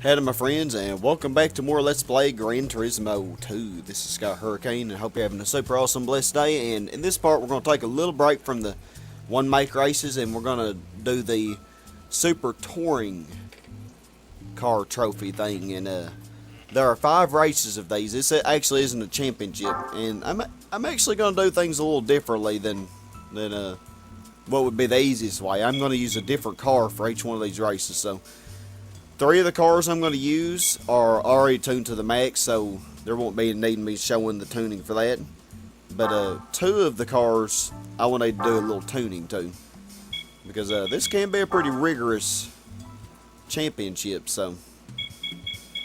Howdy my friends, and welcome back to more Let's Play Gran Turismo 2. This is Scott Hurricane, and I hope you're having a super awesome blessed day. And in this part we're going to take a little break from the one make races, and we're going to do the super touring car trophy thing. And there are 5 races of these. This actually isn't a championship, and I'm actually going to do things a little differently than what would be the easiest way. I'm going to use a different car for each one of these races. So 3 of the cars I'm going to use are already tuned to the max, so there won't be a need in me showing the tuning for that. But 2 of the cars I will need to do a little tuning to, because this can be a pretty rigorous championship. So,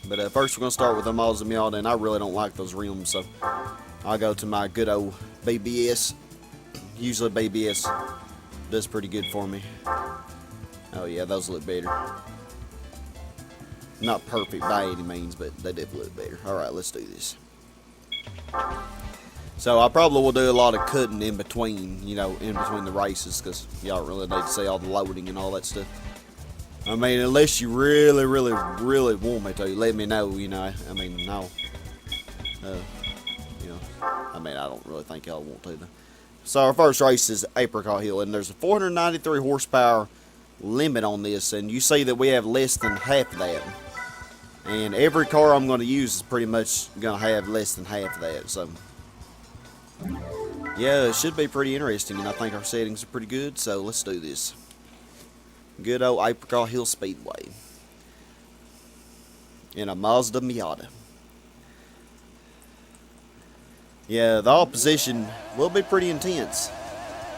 but first we're going to start with the Mazda Miata, and I really don't like those rims, so I'll go to my good old BBS. Usually BBS does pretty good for me. Oh yeah, those look better. Not perfect by any means, but they definitely look better. Alright, let's do this. So I probably will do a lot of cutting in between, in between the races, because y'all really need to see all the loading and all that stuff. I mean, unless you really, really, really want me to, let me know, I mean, no. I mean, I don't really think y'all want to, though. So our first race is Apricot Hill, and there's a 493 horsepower limit on this, and you see that we have less than half of that. And every car I'm going to use is pretty much going to have less than half of that. So, yeah, it should be pretty interesting. And I think our settings are pretty good. So, let's do this. Good old Apricot Hill Speedway. In a Mazda Miata. Yeah, the opposition will be pretty intense.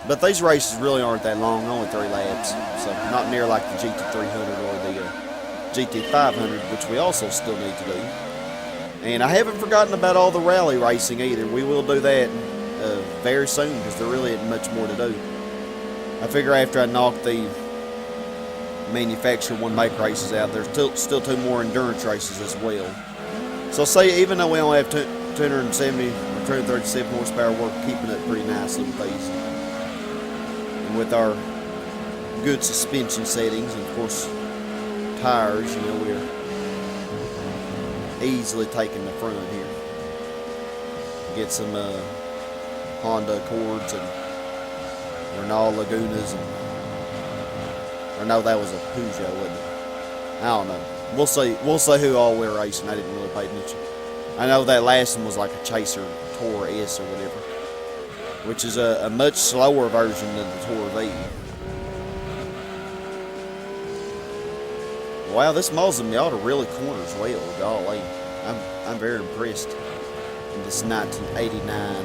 But these races really aren't that long. Only 3 laps. So, not near like the GT300 or the GT500, which we also still need to do. And I haven't forgotten about all the rally racing either. We will do that very soon, because there really isn't much more to do. I figure after I knock the manufacturer one make races out, there's still 2 more endurance races as well. So say even though we only have 270 or 237 horsepower, we're keeping it pretty nicely with these. And with our good suspension settings, and of course tires, we're easily taking the front here. Get some Honda Accords and Renault Lagunas, or no, that was a Peugeot, wasn't it? I don't know. We'll see who all we're racing. I didn't really pay attention. I know that last one was like a Chaser Tour S or whatever, which is a much slower version than the Tour V. Wow, this Mazda Miata really corners well, golly. I'm very impressed in this 1989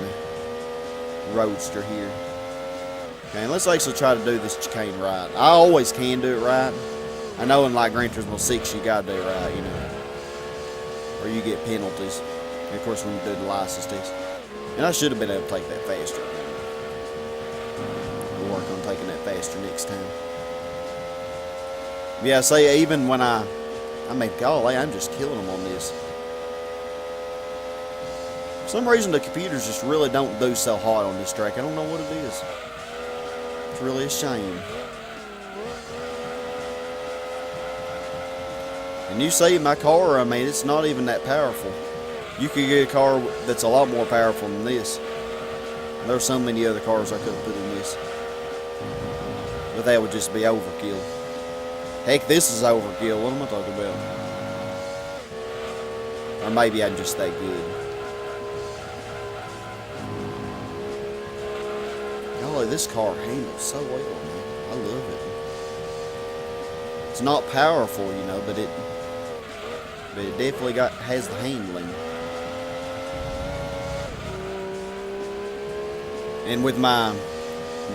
Roadster here. Okay, and let's actually try to do this chicane right. I always can do it right. I know in like Gran Turismo 6 you gotta do it right, or you get penalties. And of course when you do the license test. And I should have been able to take that faster. We'll work on taking that faster next time. Yeah, say even when I mean, golly, I'm just killing them on this. For some reason, the computers just really don't do so hot on this track. I don't know what it is. It's really a shame. And you see my car, I mean, it's not even that powerful. You could get a car that's a lot more powerful than this. There's so many other cars I could have put in this. But that would just be overkill. Heck, this is overkill. What am I talking about? Or maybe I'm just that good. Golly, this car handles so well, man. I love it. It's not powerful, but it definitely has the handling. And with my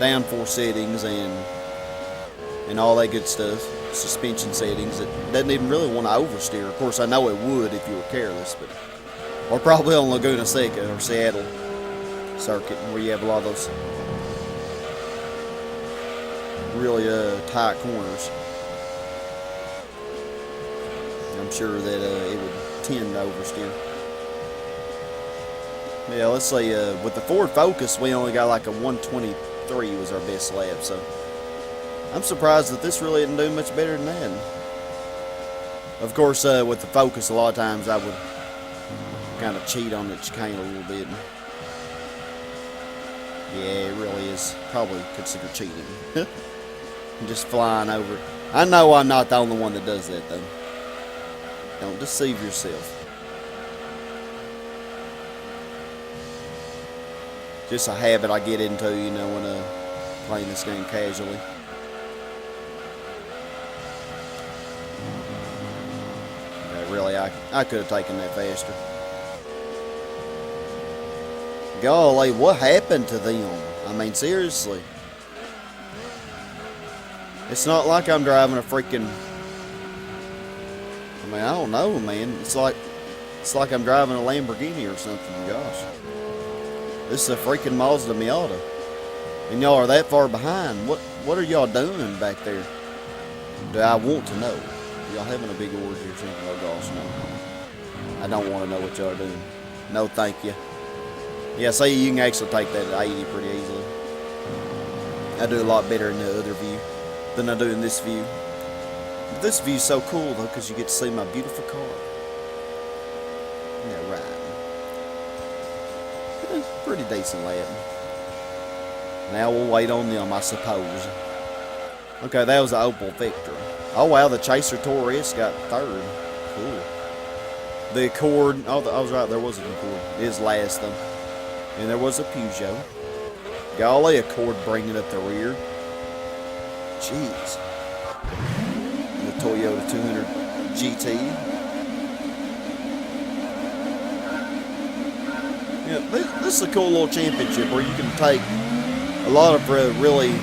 downforce settings and all that good stuff, suspension settings, it doesn't even really want to oversteer. Of course, I know it would if you were careless, but or probably on Laguna, Seca, or Seattle circuit, where you have a lot of those really tight corners. I'm sure that it would tend to oversteer. Yeah, let's say with the Ford Focus, we only got like a 123 was our best lap, so I'm surprised that this really didn't do much better than that. Of course, with the Focus, a lot of times I would kind of cheat on the chicane a little bit. Yeah, it really is probably considered cheating. Just flying over it. I know I'm not the only one that does that, though. Don't deceive yourself. Just a habit I get into, you know, when playing this game casually. Yeah, really, I could have taken that faster. Golly, what happened to them? I mean, seriously. It's not like I'm driving a freaking... I mean, I don't know, man. It's like I'm driving a Lamborghini or something, gosh. This is a freaking Mazda Miata. And y'all are that far behind. What are y'all doing back there? Do I want to know? Y'all having a big orgy or something? Oh gosh, no. I don't want to know what y'all are doing. No, thank you. Yeah, see, you can actually take that at 80 pretty easily. I do a lot better in the other view than I do in this view. But this view is so cool, though, because you get to see my beautiful car. Yeah, right. It's pretty decent lap. Now we'll wait on them, I suppose. Okay, that was the Opel Vectra. Oh, wow, the Chaser Taurus got third. Cool. The Accord, oh, I was right, there was an Accord. It is last, though. And there was a Peugeot. Golly, Accord bringing up the rear. Jeez. And the Toyota 200 GT. Yeah, this is a cool little championship where you can take a lot of really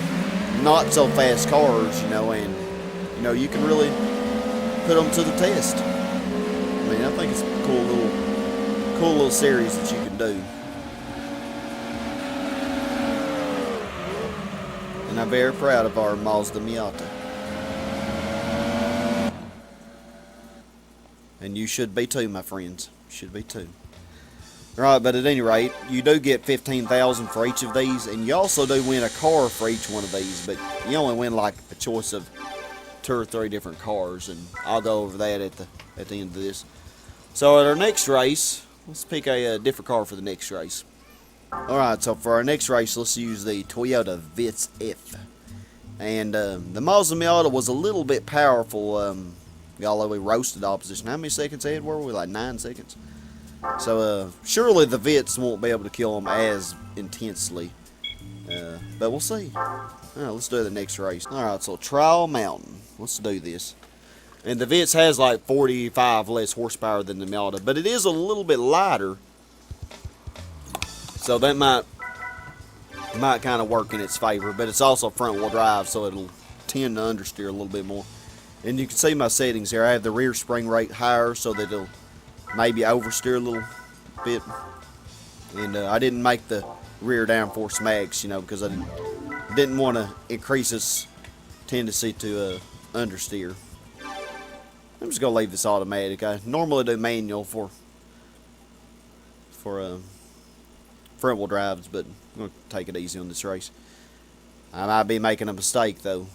not so fast cars, you know, and you know you can really put them to the test. I mean, I think it's a cool little series that you can do. And I'm very proud of our Mazda Miata. And you should be too, my friends. You should be too. Right, but at any rate, you do get $15,000 for each of these, and you also do win a car for each one of these, but you only win like a choice of 2 or 3 different cars, and I'll go over that at the end of this. So at our next race, let's pick a different car for the next race. Alright, so for our next race, let's use the Toyota Vitz F. And the Mazda Miata was a little bit powerful. Although we roasted opposition. How many seconds ahead were we? Like 9 seconds. So surely the Vitz won't be able to kill them as intensely. But we'll see. Alright, let's do the next race. Alright, so Trial Mountain. Let's do this. And the Vitz has like 45 less horsepower than the Miata. But it is a little bit lighter. So that might kind of work in its favor, but it's also front-wheel drive, so it'll tend to understeer a little bit more. And you can see my settings here. I have the rear spring rate higher so that it'll maybe oversteer a little bit. And I didn't make the rear downforce max, you know, because I didn't want to increase its tendency to understeer. I'm just going to leave this automatic. I normally do manual for front-wheel drives, but I'm going to take it easy on this race. I might be making a mistake, though.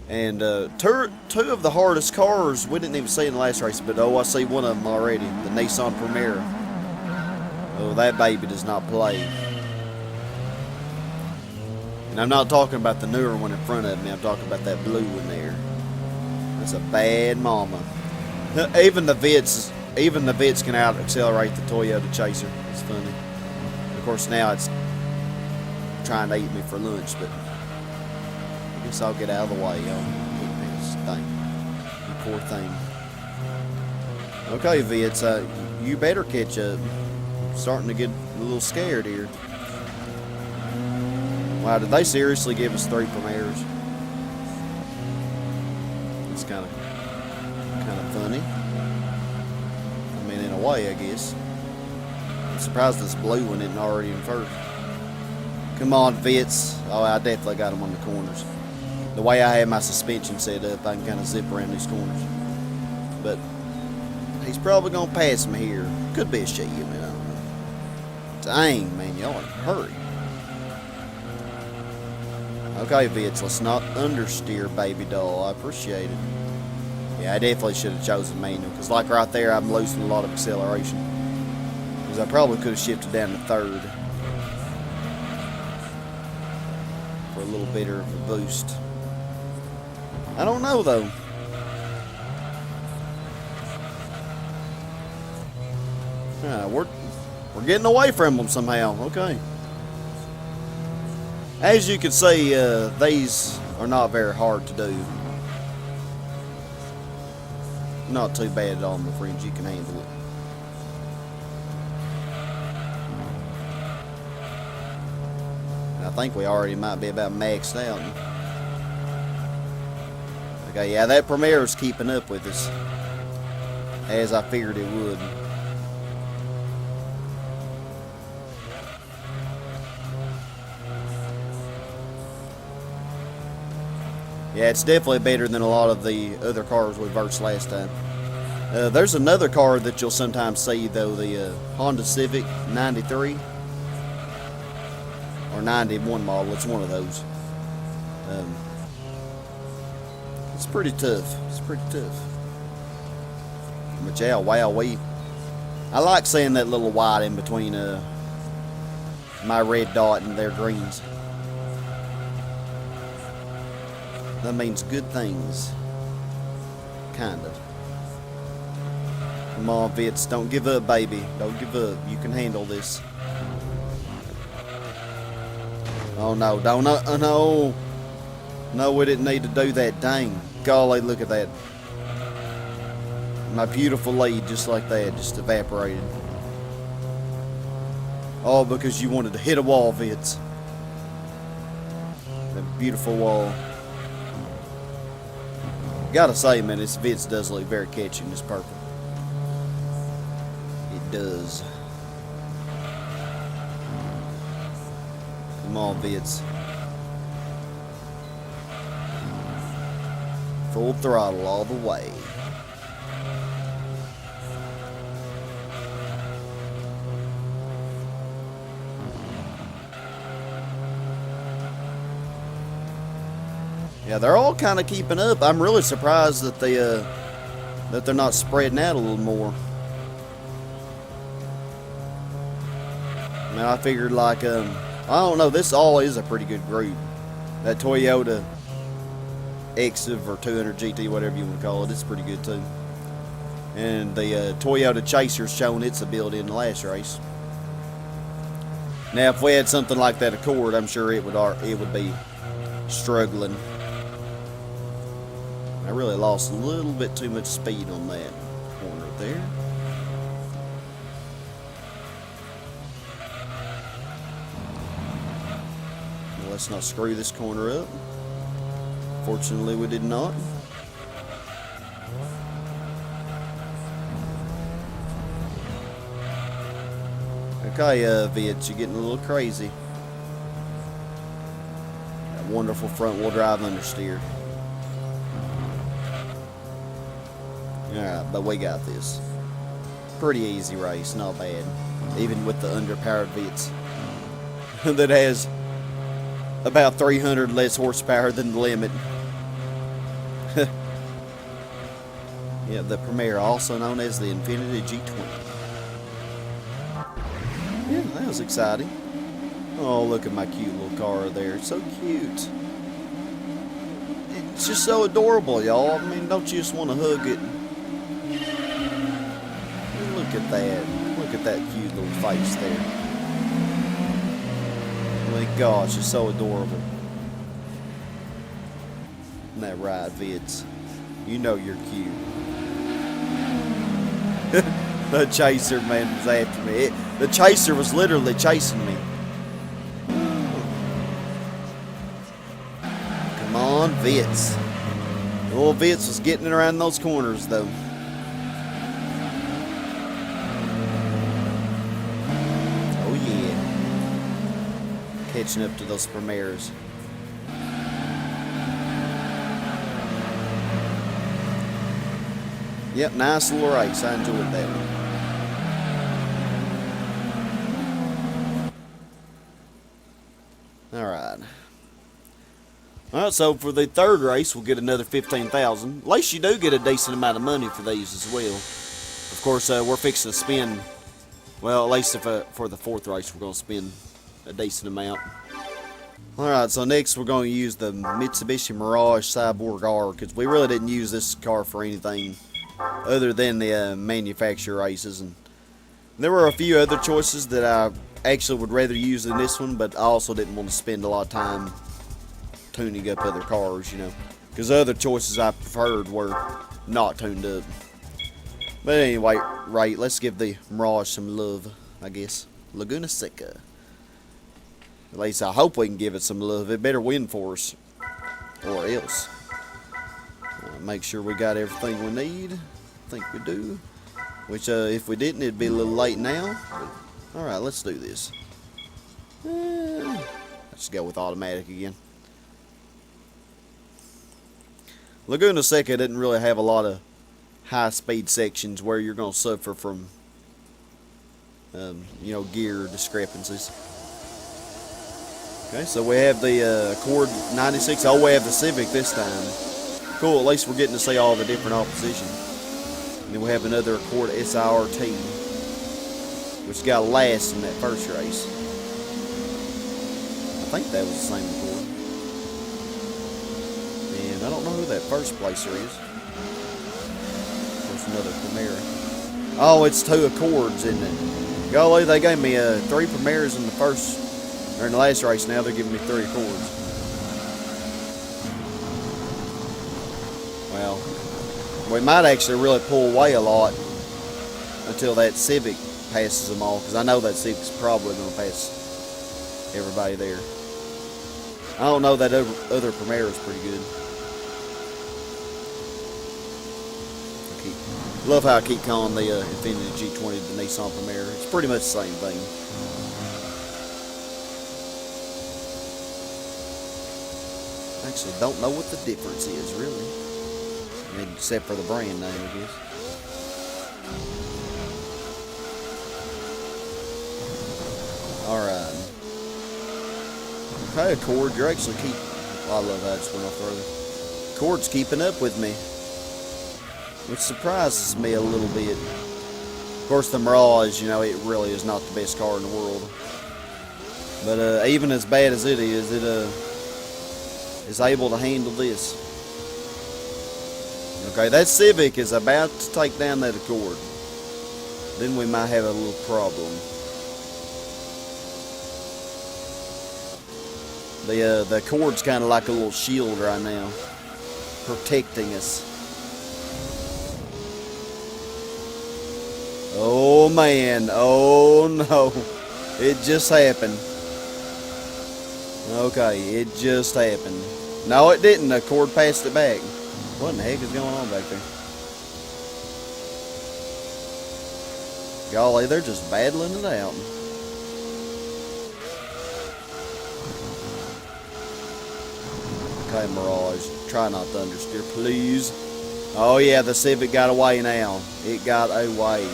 And two of the hardest cars we didn't even see in the last race, but I see one of them already, the Nissan Primera. Oh, that baby does not play. And I'm not talking about the newer one in front of me, I'm talking about that blue one there. That's a bad mama. Even the Vitz can out-accelerate the Toyota Chaser. It's funny. Of course, now it's trying to eat me for lunch, but I guess I'll get out of the way, y'all. This thing. You poor thing. Okay, Vitz, you better catch up. I'm starting to get a little scared here. Wow, did they seriously give us 3 Primeras? It's kind of funny. I mean, in a way, I guess. I'm surprised this blue one isn't already in first. Come on, Vitz. Oh, I definitely got him on the corners. The way I have my suspension set up, I can kind of zip around these corners. But he's probably going to pass me here. Could be a shame, I don't know. Dang, man, y'all hurry. Okay, Vitz, let's not understeer, baby doll. I appreciate it. Yeah, I definitely should have chosen manual, because like right there, I'm losing a lot of acceleration. Because I probably could have shifted down to third for a little bit of a boost. I don't know, though. We're getting away from them somehow. Okay. As you can see, these are not very hard to do. Not too bad at all, my friends. You can handle it. And I think we already might be about maxed out. Okay, yeah, that Premier is keeping up with us, as I figured it would. Yeah, it's definitely better than a lot of the other cars we versed last time. There's another car that you'll sometimes see, though, the Honda Civic 93 or 91 model. It's one of those. It's pretty tough. It's pretty tough. But yeah, wow, I like seeing that little white in between my red dot and their greens. That means good things. Kind of. Come on, Vitz. Don't give up, baby. Don't give up. You can handle this. Oh, no. Don't. No. No, we didn't need to do that. Dang. Golly, look at that. My beautiful lead, just like that, just evaporated. All because you wanted to hit a wall, Vitz. That beautiful wall. Gotta say, man, this Vitz does look very catchy in this purple. It does. Come on, Vitz. Full throttle all the way. Yeah, they're all kind of keeping up. I'm really surprised that they're not spreading out a little more. I mean, I figured like I don't know. This all is a pretty good group. That Toyota Exiv or 200 GT, whatever you want to call it, it's pretty good too. And the Toyota Chaser's shown its ability in the last race. Now, if we had something like that Accord, I'm sure it would be struggling. I really lost a little bit too much speed on that corner there. Well, let's not screw this corner up. Fortunately, we did not. Okay, Vitz, you're getting a little crazy. That wonderful front-wheel drive understeer. Alright, but we got this. Pretty easy race, not bad. Even with the underpowered Vitz. That has about 300 less horsepower than the limit. Yeah, the Premier, also known as the Infiniti G20. Yeah, that was exciting. Oh, look at my cute little car there. It's so cute. It's just so adorable, y'all. I mean, don't you just want to hug it? Look at that. Look at that cute little face there. Oh my gosh, it's so adorable. Isn't that right, Vitz? You know you're cute. The Chaser, man, was after me. The Chaser was literally chasing me. Come on, Vitz. Little Vitz was getting it around those corners, though. Oh, yeah. Catching up to those Premiers. Yep, nice little race. I enjoyed that one. Alright. Alright, so for the third race, we'll get another 15,000. At least you do get a decent amount of money for these as well. Of course, we're fixing to spend, well, at least if, for the fourth race, we're going to spend a decent amount. Alright, so next we're going to use the Mitsubishi Mirage Cyborg R, because we really didn't use this car for anything other than the manufacturer races. And there were a few other choices that I actually would rather use than this one, but I also didn't want to spend a lot of time tuning up other cars, you know, because the other choices I preferred were not tuned up. But anyway, right, let's give the Mirage some love, I guess. Laguna Seca. At least I hope we can give it some love. It better win for us, or else. Make sure we got everything we need. I think we do. Which, if we didn't, it'd be a little late now. Alright, let's do this. Let's go with automatic again. Laguna Seca didn't really have a lot of high-speed sections where you're going to suffer from, you know, gear discrepancies. Okay, so we have the Accord 96. Oh, we have the Civic this time. Cool, at least we're getting to see all the different opposition. And then we have another Accord SIRT, which got last in that first race. I think that was the same Accord. And I don't know who that first placer is. There's another Primera. Oh, it's 2 Accords, isn't it? Golly, they gave me 3 Primeras in the first, or in the last race. Now they're giving me 3 Accords. Well, we might actually really pull away a lot until that Civic passes them all, because I know that Civic's probably going to pass everybody there. I don't know, that other Primera's pretty good. Love how I keep calling the Infiniti G20 the Nissan Primera. It's pretty much the same thing. Actually, don't know what the difference is, really. I mean, except for the brand name, I guess. Alright. Okay, Accord, you're actually I love how I just went off the road. Accord's keeping up with me, which surprises me a little bit. Of course, the Mirage, you know, it really is not the best car in the world. But even as bad as it is able to handle this. Okay, that Civic is about to take down that Accord. Then we might have a little problem. The Accord's kind of like a little shield right now, protecting us. Oh man, oh no, it just happened. Okay, it just happened. No, it didn't. The Accord passed it back. What in the heck is going on back there? Golly, they're just battling it out. Okay, Mirage, try not to understeer, please. Oh yeah, the Civic got away now. It got away.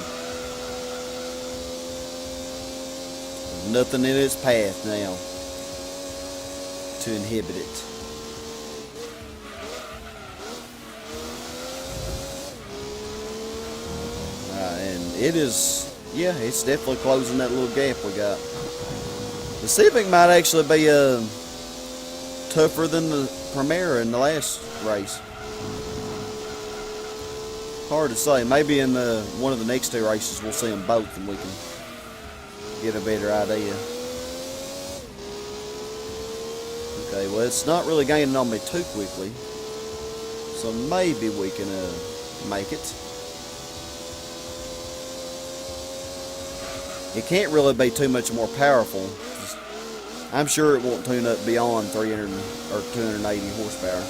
Nothing in its path now to inhibit it. And it is, yeah, it's definitely closing that little gap we got. The Civic might actually be tougher than the Primera in the last race. Hard to say. Maybe in one of the next 2 races we'll see them both and we can get a better idea. Okay, well, it's not really gaining on me too quickly, so maybe we can make it. It can't really be too much more powerful. I'm sure it won't tune up beyond 300 or 280 horsepower,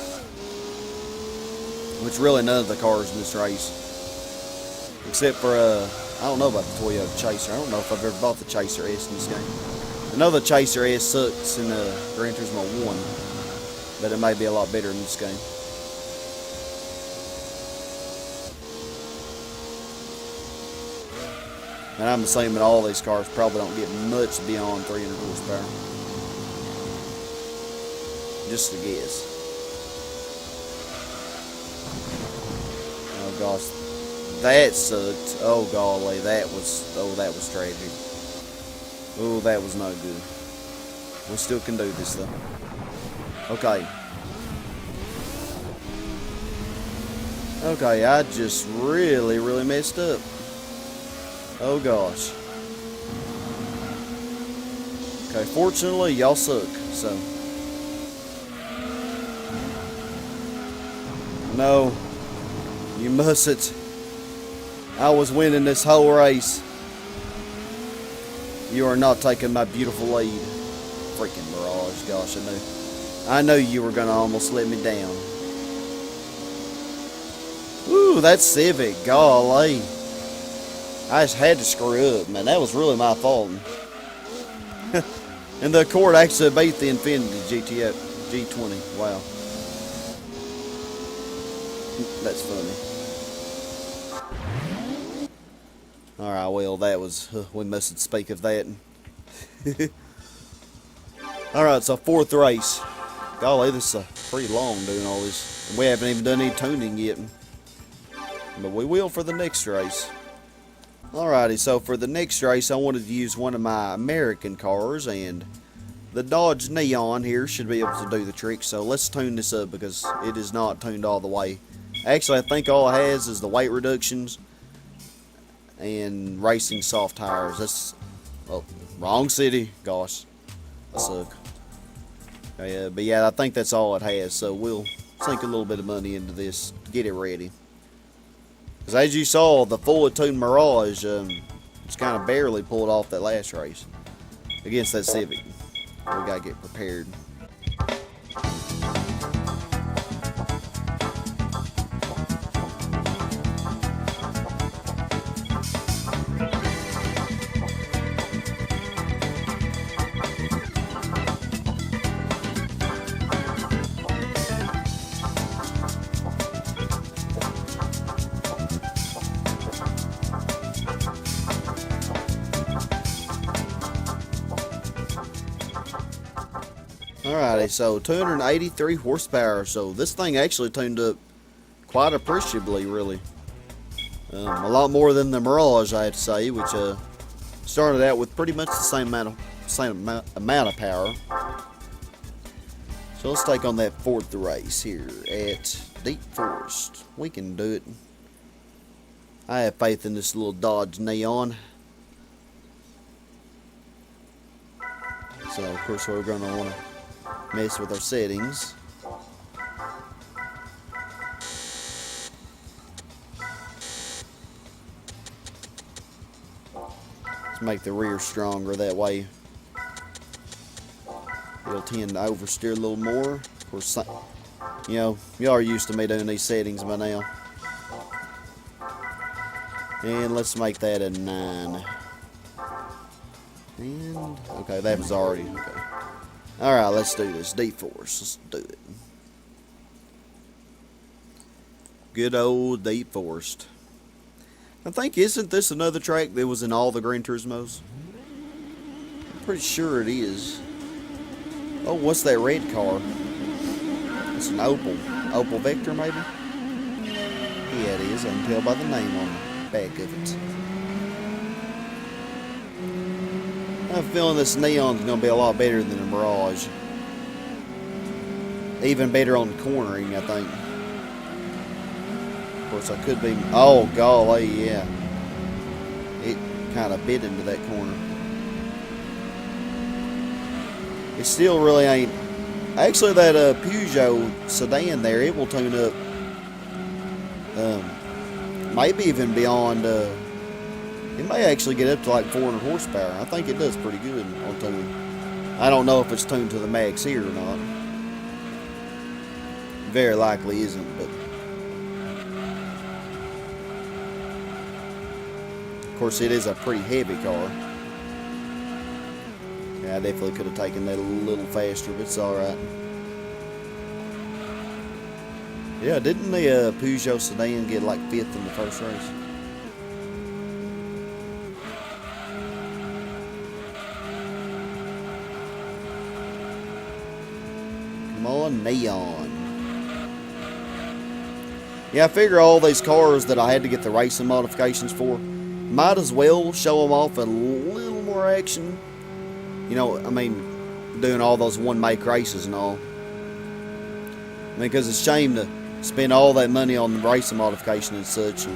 which really none of the cars in this race, except for I don't know about the Toyota Chaser. I don't know if I've ever bought the Chaser S in this game. I know the Chaser S sucks in Gran Turismo 1, but it may be a lot better in this game. And I'm assuming all these cars probably don't get much beyond 300 horsepower. Just a guess. gosh. That sucked. Oh golly, that was tragic. Oh, that was not good. We still can do this though. Okay. Okay, I just really messed up. Oh gosh. Okay, fortunately y'all suck, so. No, you mustn't. I was winning this whole race. You are not taking my beautiful lead. Freaking Mirage, gosh, I knew you were gonna almost let me down. Ooh, that Civic, golly. I just had to screw up, man. That was really my fault. And the Accord actually beat the Infiniti G20. Wow. That's funny. Alright, well, that was... we mustn't speak of that. Alright, so 4th race. Golly, this is pretty long doing all this. We haven't even done any tuning yet. But we will for the next race. Alrighty, so for the next race, I wanted to use one of my American cars, and the Dodge Neon here should be able to do the trick. So let's tune this up because it is not tuned all the way. Actually, I think all it has is the weight reductions and racing soft tires. That's, oh, wrong city. Gosh, I suck. But yeah, I think that's all it has. So we'll sink a little bit of money into this to get it ready. Because as you saw, the fully tuned Mirage, it's kind of barely pulled off that last race against that Civic. We gotta get prepared. Alrighty, so 283 horsepower. So this thing actually tuned up quite appreciably, really. A lot more than the Mirage, I have to say, which started out with pretty much the same amount of power. So let's take on that 4th race here at Deep Forest. We can do it. I have faith in this little Dodge Neon. So of course we're going to want to mess with our settings. Let's make the rear stronger, that way it'll tend to oversteer a little more. Of course, you know, y'all are used to me doing these settings by now. And let's make that a 9. And okay, that was already okay. Alright, let's do this. Deep Forest. Let's do it. Good old Deep Forest. I think, isn't this another track that was in all the Gran Turismos? I'm pretty sure it is. Oh, what's that red car? It's an Opel. Opel Vectra, maybe? Yeah, it is. I can tell by the name on the back of it. I have a feeling this Neon's going to be a lot better than the Mirage. Even better on the cornering, I think. Of course, I could be... Oh, golly, yeah. It kind of bit into that corner. It still really ain't... Actually, that Peugeot sedan there, it will tune up. Maybe even beyond... It may actually get up to like 400 horsepower. I think it does pretty good on tuning. I don't know if it's tuned to the max here or not. Very likely isn't, but... Of course, it is a pretty heavy car. Yeah, I definitely could have taken that a little faster, but it's alright. Yeah, didn't the Peugeot sedan get like 5th in the first race? Come on, Neon. Yeah, I figure all these cars that I had to get the racing modifications for, might as well show them off a little more action. You know, I mean, doing all those one-make races and all. I mean, because it's a shame to spend all that money on the racing modification and such,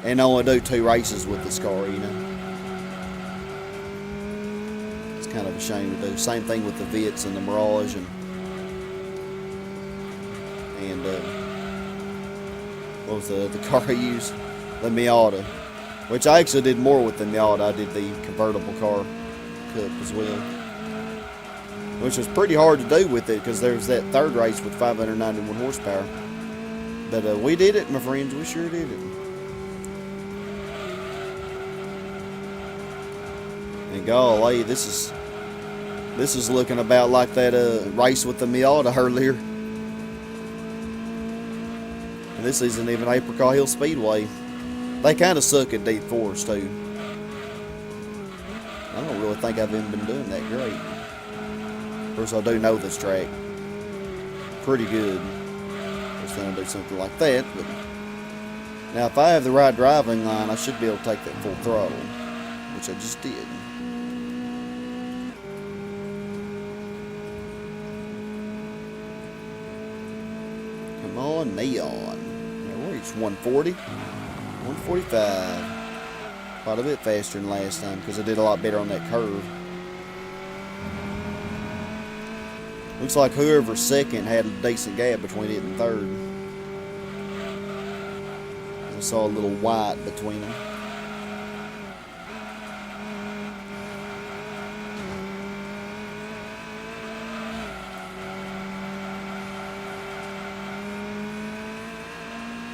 and only do 2 races with this car, you know. It's kind of a shame to do. Same thing with the Vitz and the Mirage and what was the car I used? The Miata. Which I actually did more with the Miata. I did the convertible car cup as well. Which was pretty hard to do with it because there was that third race with 591 horsepower. But we did it, my friends. We sure did it. And golly, this is looking about like that race with the Miata earlier. And this isn't even Apricot Hill Speedway. They kind of suck at deep forest too. I don't really think I've even been doing that great. Of course, I do know this track pretty good. Of course, then I'll do something like that. But now, if I have the right driving line, I should be able to take that full throttle, which I just did. Come on, neon. Now we're reached 140, 145. Quite a bit faster than last time because I did a lot better on that curve. Looks like whoever's second had a decent gap between it and third. I saw a little white between them.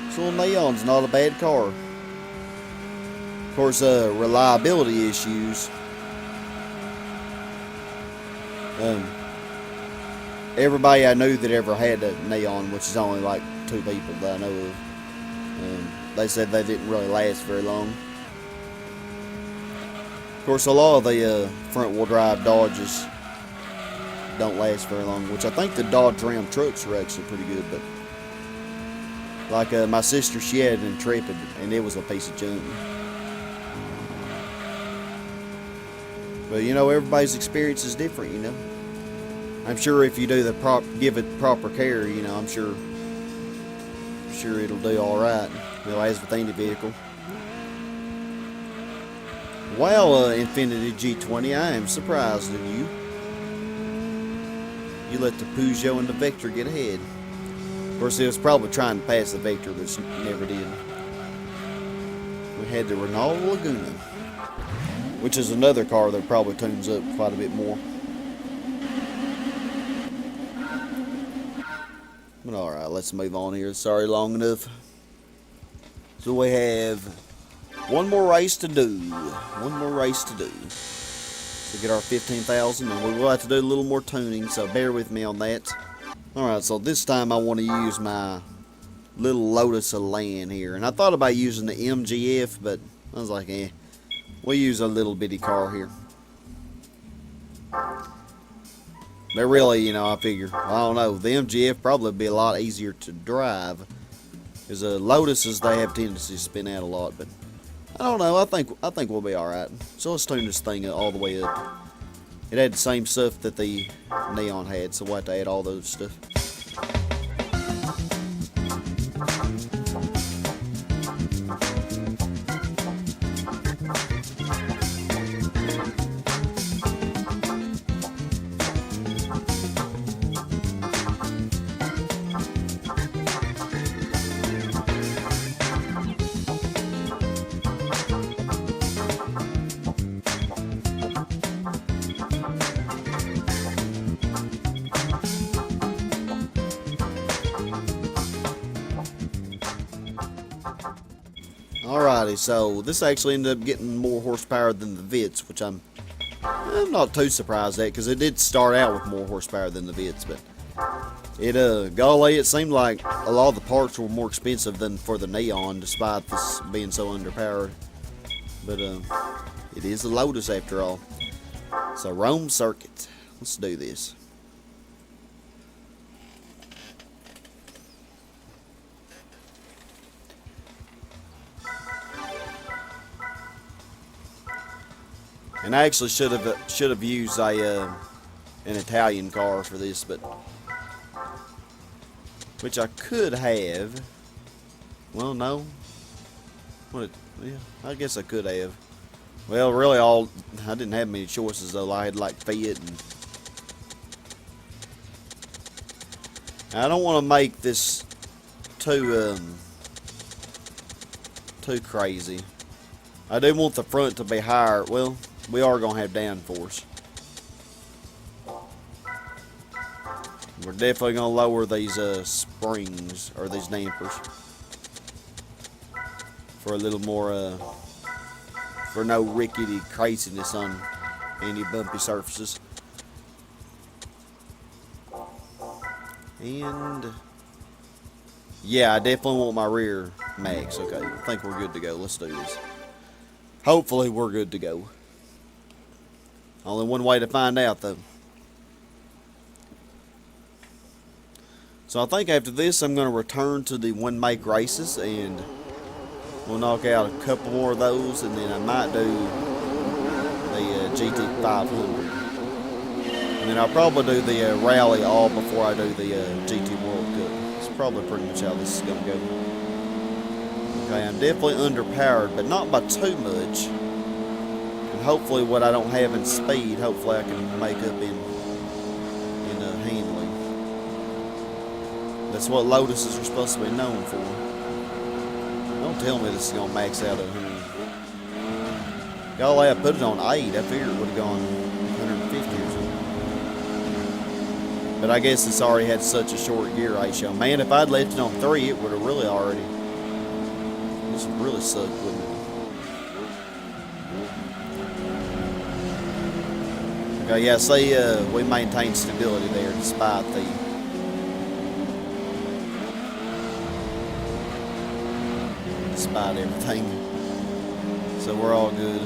This little Neon's not a bad car. Of course, reliability issues. Everybody I knew that ever had a Neon, which is only like 2 people that I know of, they said they didn't really last very long. Of course, a lot of the front-wheel drive Dodges don't last very long, which I think the Dodge Ram trucks are actually pretty good, but like my sister, she had an Intrepid, and it was a piece of junk. But you know, everybody's experience is different, you know. I'm sure if you do give it proper care, you know, I'm sure it'll do all right. You know, as with any vehicle. Well, Infiniti G20, I am surprised at you. You let the Peugeot and the Vector get ahead. Of course, it was probably trying to pass the Vector, but it never did. We had the Renault Laguna, which is another car that probably tunes up quite a bit more. But alright, let's move on here. Sorry, long enough. So we have one more race to do. One more race to do. To get our 15,000, and we will have to do a little more tuning, so bear with me on that. Alright, so this time I want to use my little Lotus Elan here. And I thought about using the MGF, but I was like, we'll use a little bitty car here. But really, you know, I figure, I don't know, the MGF probably be a lot easier to drive. Because Lotuses, they have tendency to spin out a lot, but I don't know, I think we'll be alright. So let's tune this thing all the way up. It had the same stuff that the Neon had, so we'll have to add all those stuff. Alrighty, so this actually ended up getting more horsepower than the Vitz, which I'm not too surprised at, because it did start out with more horsepower than the Vitz, but golly, it seemed like a lot of the parts were more expensive than for the Neon, despite this being so underpowered. But it is a Lotus after all. So Rome Circuit, let's do this. And I actually should have used an Italian car for this, but which I could have. Well, no. Yeah, I guess I could have. Well, really, I didn't have many choices though. I had like Fiat, and I don't want to make this too crazy. I do want the front to be higher. Well, we are gonna have downforce. We're definitely gonna lower these springs or these dampers for a little more for no rickety craziness on any bumpy surfaces. And yeah, I definitely want my rear max. Okay, I think we're good to go. Let's do this. Hopefully we're good to go. Only one way to find out though. So I think after this I'm going to return to the one make races, and we'll knock out a couple more of those, and then I might do the GT 500. And then I'll probably do the rally all before I do the GT World Cup. That's probably pretty much how this is going to go. Okay, I'm definitely underpowered, but not by too much. And hopefully what I don't have in speed, hopefully I can make up in handling. That's what Lotuses are supposed to be known for. Don't tell me this is going to max out at 100. Y'all, I put it on 8. I figured it would have gone 150 or something. But I guess it's already had such a short gear ratio. Man, if I'd left it on 3, it would have really already... This would really suck, wouldn't it? Okay, yeah, see, we maintain stability there despite everything. So we're all good.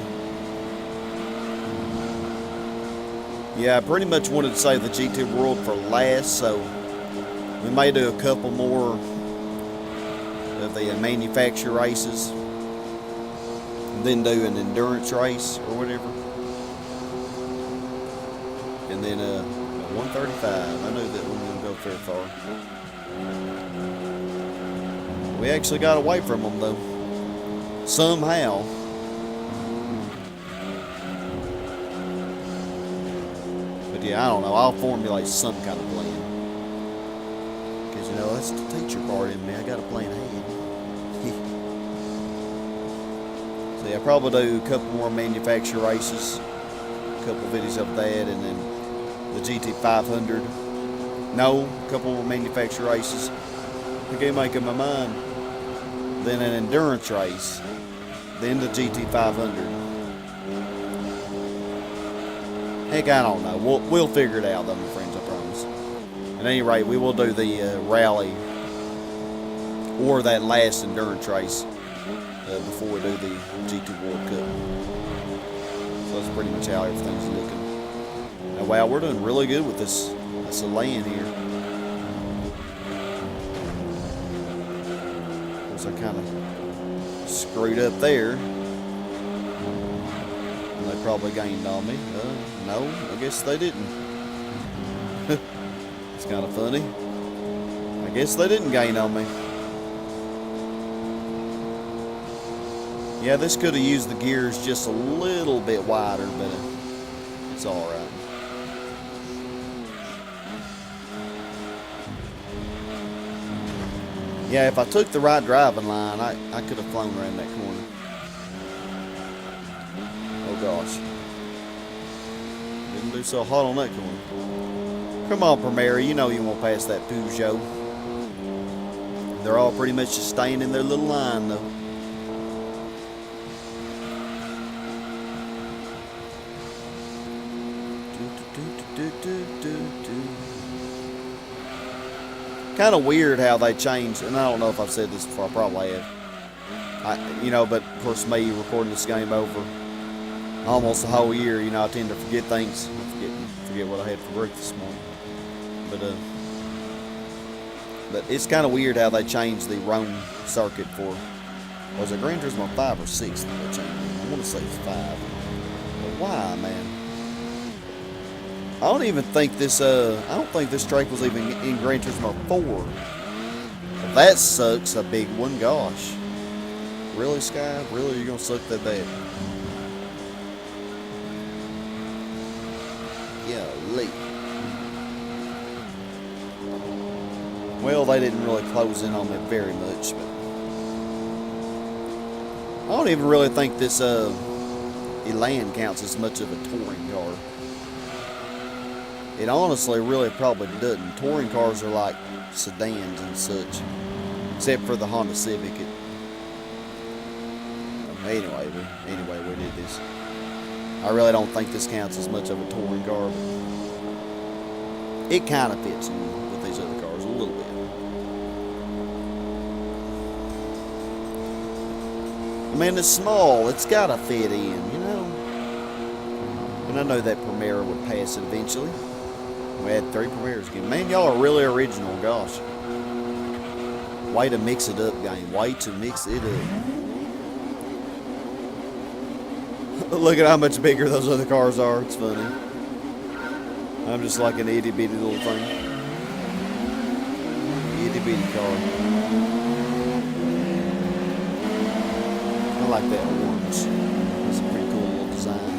Yeah, I pretty much wanted to save the GT World for last, so we may do a couple more of the manufacturer races, and then do an endurance race or whatever. And then 135. I knew that we wouldn't go very far. We actually got away from them though, somehow. But yeah, I don't know. I'll formulate some kind of plan. Because, you know, that's the teacher part in me. I got a plan ahead. So yeah, I'll probably do a couple more manufacturer races. A couple videos of that, and then the GT 500. No, a couple more manufacturer races. I can't make up my mind. Then an endurance race. Then the GT 500. Heck, I don't know. We'll figure it out though, my friends, I promise. At any rate, we will do the rally or that last endurance race before we do the GT World Cup. So that's pretty much how everything's looking. Now, wow, we're doing really good with this Elan here. Of course, I kind of screwed up there. And they probably gained on me. No, I guess they didn't. It's kind of funny. I guess they didn't gain on me. Yeah, this could have used the gears just a little bit wider, but it's alright. Yeah, if I took the right driving line, I could have flown around that corner. Oh gosh. Didn't do so hot on that corner. Come on, Primera, you know you won't pass that Peugeot. They're all pretty much just staying in their little line, though. Kind of weird how they changed, and I don't know if I've said this before, I probably have. But of course, me recording this game over almost the whole year, I tend to forget things. I forget what I had for breakfast this morning. But it's kind of weird how they changed the Rome circuit for, was it Gran Turismo 5 or 6 that they changed? I want to say it's 5. But Why, man? I don't even think this. I don't think this track was even in Gran Turismo 4. Well, that sucks a big one. Gosh, really, Sky? Really, you're gonna suck that bad? Yeah, late. Well, they didn't really close in on me very much, but I don't even really think this Elan counts as much of a touring car. It honestly really probably doesn't. Touring cars are like sedans and such, except for the Honda Civic. Anyway, we did this. I really don't think this counts as much of a touring car, but it kind of fits in with these other cars a little bit. I mean, it's small. It's got to fit in, you know. And I know that Primera would pass it eventually. We had 3 Primeras again. Man, y'all are really original, gosh. Way to mix it up, game. Way to mix it up. Look at how much bigger those other cars are. It's funny. I'm just like an itty bitty little thing. Itty bitty car. I like that orange. It's a pretty cool little design.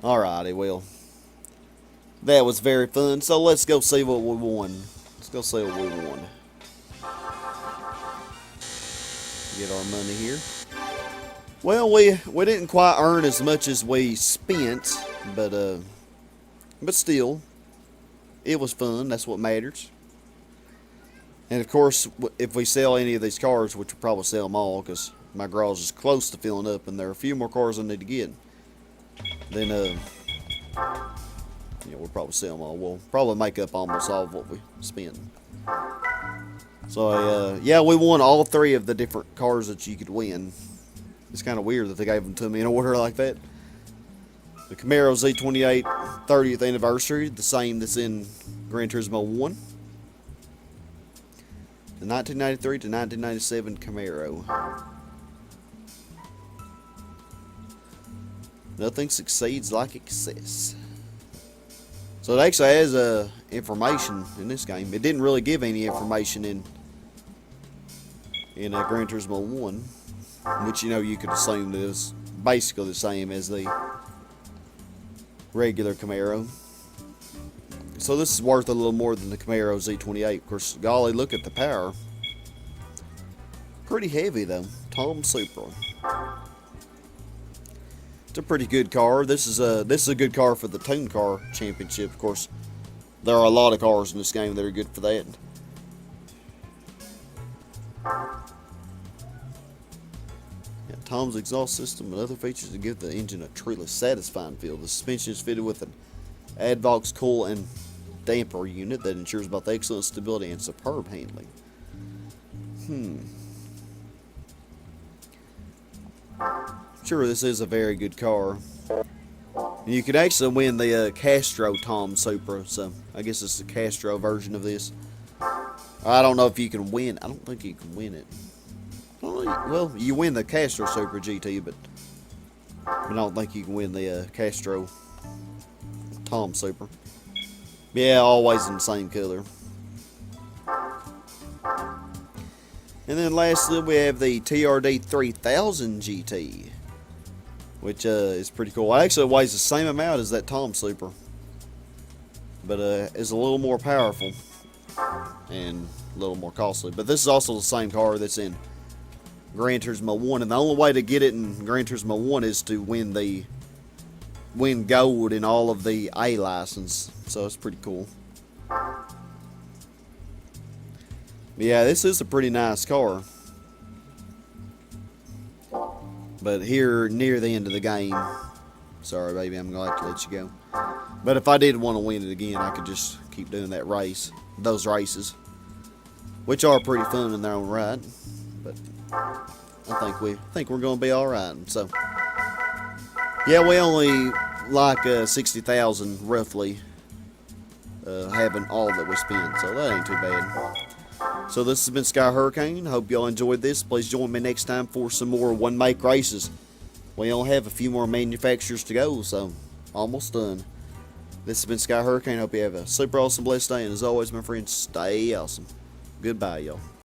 Alrighty, well, that was very fun. So let's go see what we won. Let's go see what we won. Get our money here. Well, we didn't quite earn as much as we spent, but still, it was fun. That's what matters. And of course, if we sell any of these cars, which we'll probably sell them all, because my garage is close to filling up, and there are a few more cars I need to get. Then, yeah, we'll probably sell them all. We'll probably make up almost all of what we spent. So, yeah, we won all 3 of the different cars that you could win. It's kind of weird that they gave them to me in order like that. The Camaro Z28 30th anniversary, the same that's in Gran Turismo 1. The 1993 to 1997 Camaro. Nothing succeeds like excess. So it actually has information in this game. It didn't really give any information in Gran Turismo 1, which, you know, you could assume is basically the same as the regular Camaro. So this is worth a little more than the Camaro Z28. Of course, golly, look at the power. Pretty heavy though. Tom Supra. It's a pretty good car. This is a good car for the Tune Car Championship. Of course, there are a lot of cars in this game that are good for that. Tom's exhaust system and other features to give the engine a truly satisfying feel. The suspension is fitted with an Advox coil and damper unit that ensures both excellent stability and superb handling. Sure, this is a very good car. And you could actually win the Castro Tom Supra, so I guess it's the Castro version of this. I don't know if you can win. I don't think you can win it. Well, you win the Castro Supra GT, but I don't think you can win the Castro Tom Supra. Yeah, always in the same color. And then lastly, we have the TRD 3000 GT, which is pretty cool. It actually weighs the same amount as that Tom Supra, but is a little more powerful and a little more costly. But this is also the same car that's in Gran Turismo 1, and the only way to get it in Gran Turismo 1 is to win gold in all of the A license. So it's pretty cool. Yeah, this is a pretty nice car. But here, near the end of the game, sorry baby, I'm going to have to let you go. But if I did want to win it again, I could just keep doing that those races. Which are pretty fun in their own right. But I think we're going to be alright. So, yeah, we only like 60,000 roughly having all that we spend. So that ain't too bad. So this has been Sky Hurricane. Hope y'all enjoyed this. Please join me next time for some more one make races. We only have a few more manufacturers to go, so almost done. This has been Sky Hurricane. Hope you have a super awesome blessed day, and as always, my friends, stay awesome. Goodbye, y'all.